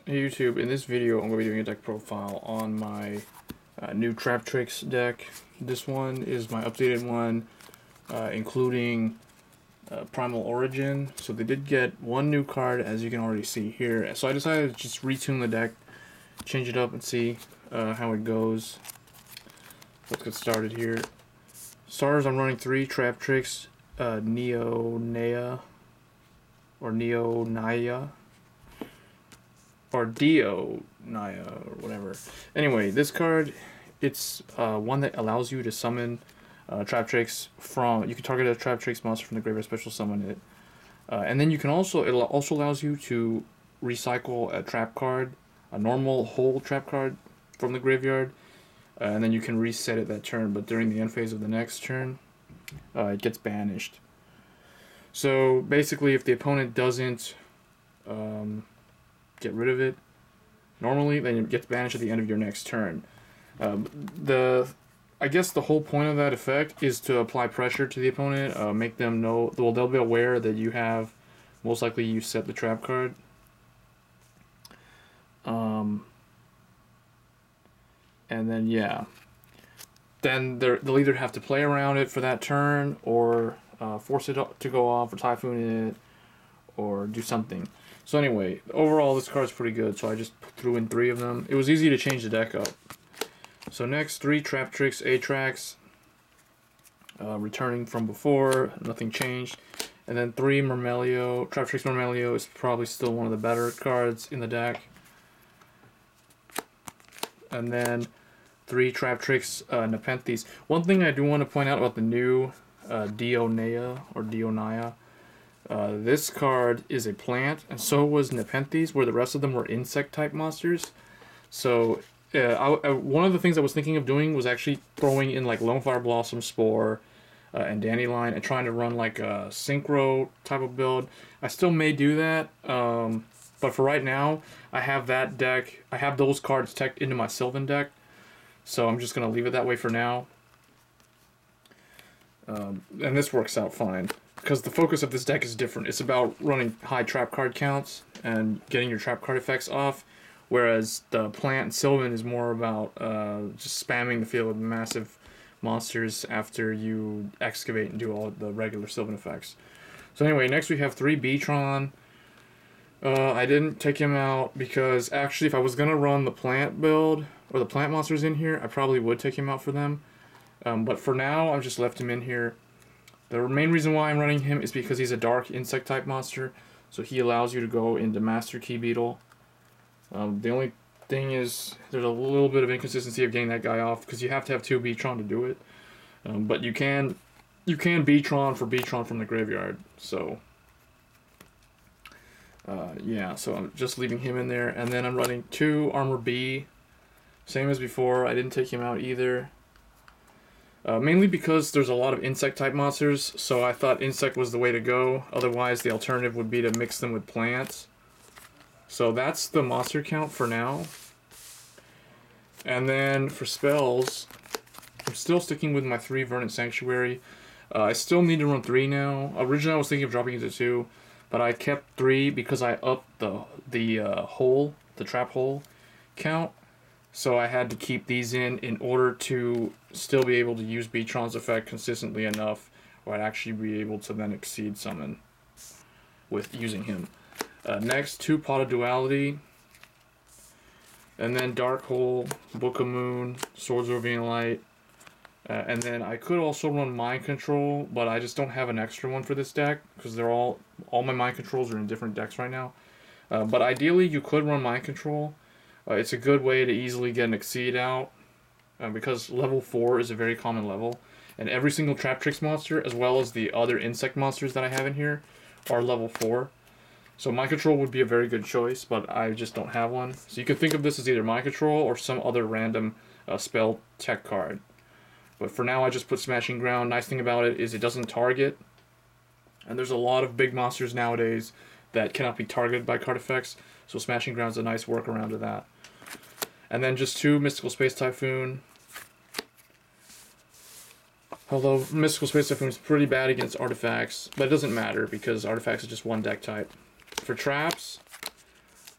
Hey YouTube, in this video I'm going to be doing a deck profile on my new Traptrix deck. This one is my updated one, including Primal Origin. So they did get one new card, as you can already see here. So I decided to just retune the deck, change it up and see how it goes. Let's get started here. Starters, I'm running 3 Traptrix Dionaea, or Dionaea, or Dionaea, or whatever. Anyway, this card, it's one that allows you to summon Traptrix from, you can target a Traptrix monster from the graveyard, special summon it. And then you can also, it also allows you to recycle a trap card, a normal whole trap card from the graveyard, and then you can reset it that turn, but during the end phase of the next turn, it gets banished. So basically, if the opponent doesn't get rid of it normally, then it gets banished at the end of your next turn. I guess the whole point of that effect is to apply pressure to the opponent, make them know, well, they'll be aware that you have, most likely you set the trap card. And then yeah, then they'll either have to play around it for that turn, or force it to go off, or Typhoon it, or do something. So anyway, overall this card's pretty good, so I just threw in 3 of them. It was easy to change the deck up. So next, 3 Traptrix Atrax, returning from before, nothing changed. And then 3 Myrmeleo. Traptrix Myrmeleo is probably still one of the better cards in the deck. And then 3 Traptrix Nepenthes. One thing I do want to point out about the new Dionaea, or Dionaea, this card is a plant, and so was Nepenthes, where the rest of them were insect-type monsters. So one of the things I was thinking of doing was actually throwing in like Lonefire Blossom, Spore, and Dandelion, and trying to run like a Synchro type of build. I still may do that, but for right now, I have that deck, I have those cards teched into my Sylvan deck, so I'm just going to leave it that way for now. And this works out fine, because the focus of this deck is different. It's about running high trap card counts and getting your trap card effects off, whereas the plant and Sylvan is more about just spamming the field with massive monsters after you excavate and do all the regular Sylvan effects. So anyway, next we have 3 Beetron. I didn't take him out because actually if I was going to run the plant build, or the plant monsters in here, I probably would take him out for them. But for now, I've just left him in here. The main reason why I'm running him is because he's a dark insect type monster, so he allows you to go into Master Key Beetle. The only thing is there's a little bit of inconsistency of getting that guy off, because you have to have 2 Beetron to do it. But you can Beetron for Beetron from the graveyard. So yeah, so I'm just leaving him in there, and then I'm running 2 Armor B, same as before. I didn't take him out either. Mainly because there's a lot of insect-type monsters, so I thought insect was the way to go. Otherwise, the alternative would be to mix them with plants. So that's the monster count for now. And then for spells, I'm still sticking with my 3 Verdant Sanctuary. I still need to run 3 now. Originally, I was thinking of dropping it to 2, but I kept 3 because I upped the trap hole count. So I had to keep these in order to still be able to use Beetron's effect consistently enough where I'd actually be able to then exceed summon with using him. Next, 2 Pot of Duality, and then Dark Hole, Book of Moon, Swords of Revealing Light, and then I could also run Mind Control, but I just don't have an extra one for this deck because they're all my Mind Controls are in different decks right now. But ideally, you could run Mind Control. It's a good way to easily get an Exceed out, because level 4 is a very common level, and every single Traptrix monster, as well as the other insect monsters that I have in here, are level 4. So Mind Control would be a very good choice, but I just don't have one. So you can think of this as either Mind Control or some other random spell tech card. But for now, I just put Smashing Ground. Nice thing about it is it doesn't target, and there's a lot of big monsters nowadays that cannot be targeted by card effects, so Smashing Ground is a nice workaround to that. And then just 2 Mystical Space Typhoon. Although Mystical Space Typhoon is pretty bad against artifacts, but it doesn't matter because artifacts is just one deck type. For traps,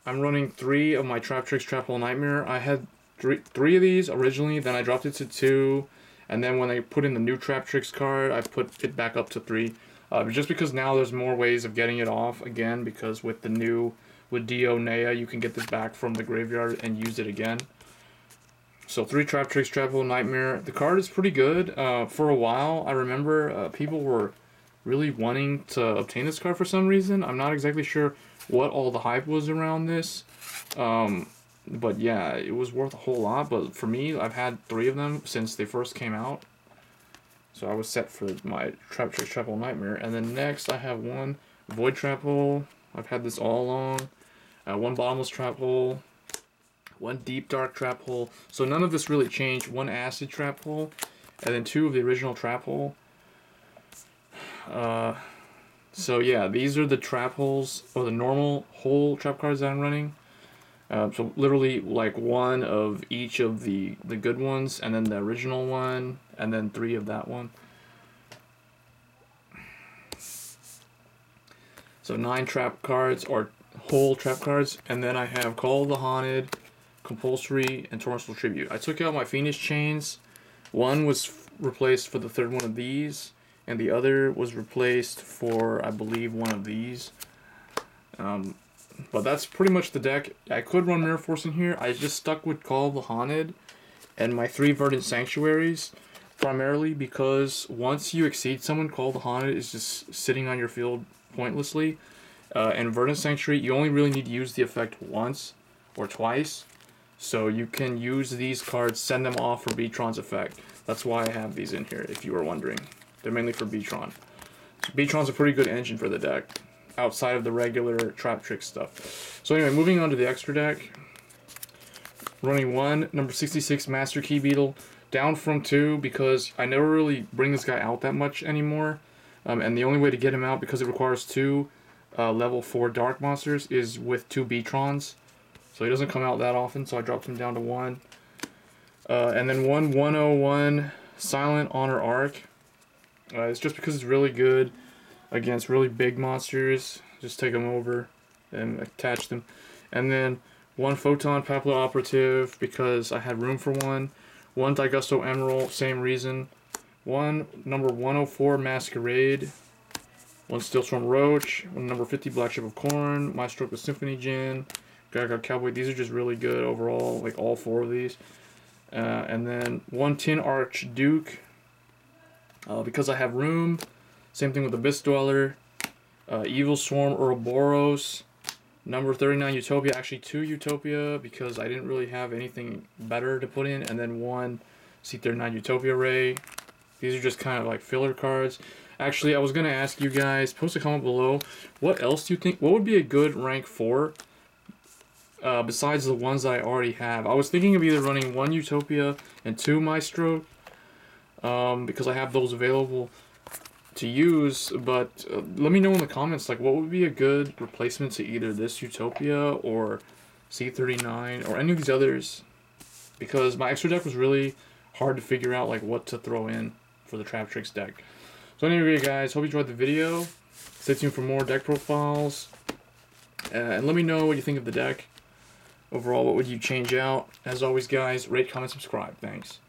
I'm running 3 of my Traptrix Traptrix Nightmare. I had three of these originally, then I dropped it to 2, and then when I put in the new Traptrix card, I put it back up to 3. Just because now there's more ways of getting it off again, because with the new, with Dionaea, you can get this back from the graveyard and use it again. So 3 Traptrix Traptrix Nightmare. The card is pretty good. For a while, I remember people were really wanting to obtain this card for some reason. I'm not exactly sure what all the hype was around this. But yeah, it was worth a whole lot. But for me, I've had 3 of them since they first came out. So I was set for my Traptrix Traptrix Nightmare. And then next, I have 1 Void Trap Hole. I've had this all along. 1 Bottomless Trap Hole. 1 Deep Dark Trap Hole. So none of this really changed. 1 Acid Trap Hole. And then 2 of the original Trap Hole. So yeah, these are the trap holes, or the normal hole trap cards that I'm running. So literally like 1 of each of the good ones, and then the original one, and then 3 of that one. So 9 trap cards, or whole trap cards, and then I have Call of the Haunted, Compulsory, and Torrential Tribute. I took out my Phoenix Chains. 1 was replaced for the 3rd one of these, and the other was replaced for, I believe, 1 of these. But that's pretty much the deck. I could run Mirror Force in here. I just stuck with Call of the Haunted and my 3 Verdant Sanctuaries, primarily because once you exceed someone, Call of the Haunted is just sitting on your field pointlessly. And Verdant Sanctuary, you only really need to use the effect once or twice. So you can use these cards, send them off for Beetron's effect. That's why I have these in here, if you were wondering. They're mainly for Beetron. So Beetron's a pretty good engine for the deck, outside of the regular Traptrix stuff. So anyway, moving on to the extra deck. Running 1 number 66 Master Key Beetle, down from 2 because I never really bring this guy out that much anymore. And the only way to get him out, because it requires 2 level 4 Dark Monsters, is with 2 Beetrons. So he doesn't come out that often, so I dropped him down to 1. And then 101 Silent Honor Arc. It's just because it's really good against really big monsters. Just take them over and attach them. And then 1 Photon Papilloperative because I had room for 1. 1 Daigusto Emeral, same reason. 1 number 104 Masquerade. 1 Steelswarm Roach. 1 number 50 Blackship of Corn. Maestroke the Symphony Djinn. Gagaga Cowboy. These are just really good overall, like all 4 of these. And then 1 Tin Archduke. Because I have room. Same thing with the Abyss Dweller. Evilswarm Ouroboros. Number 39 Utopia. Actually 2 Utopia because I didn't really have anything better to put in. And then 1 C39 Utopia Ray. These are just kind of like filler cards. Actually, I was going to ask you guys, post a comment below, what else do you think, what would be a good rank 4 besides the ones that I already have? I was thinking of either running 1 Utopia and 2 Maestroke. Because I have those available to use, but let me know in the comments, like, what would be a good replacement to either this Utopia or C39 or any of these others, because my extra deck was really hard to figure out, like, what to throw in for the Traptrix deck. So anyway, guys, hope you enjoyed the video. Stay tuned for more deck profiles, and let me know what you think of the deck. Overall, what would you change out? As always, guys, rate, comment, subscribe. Thanks.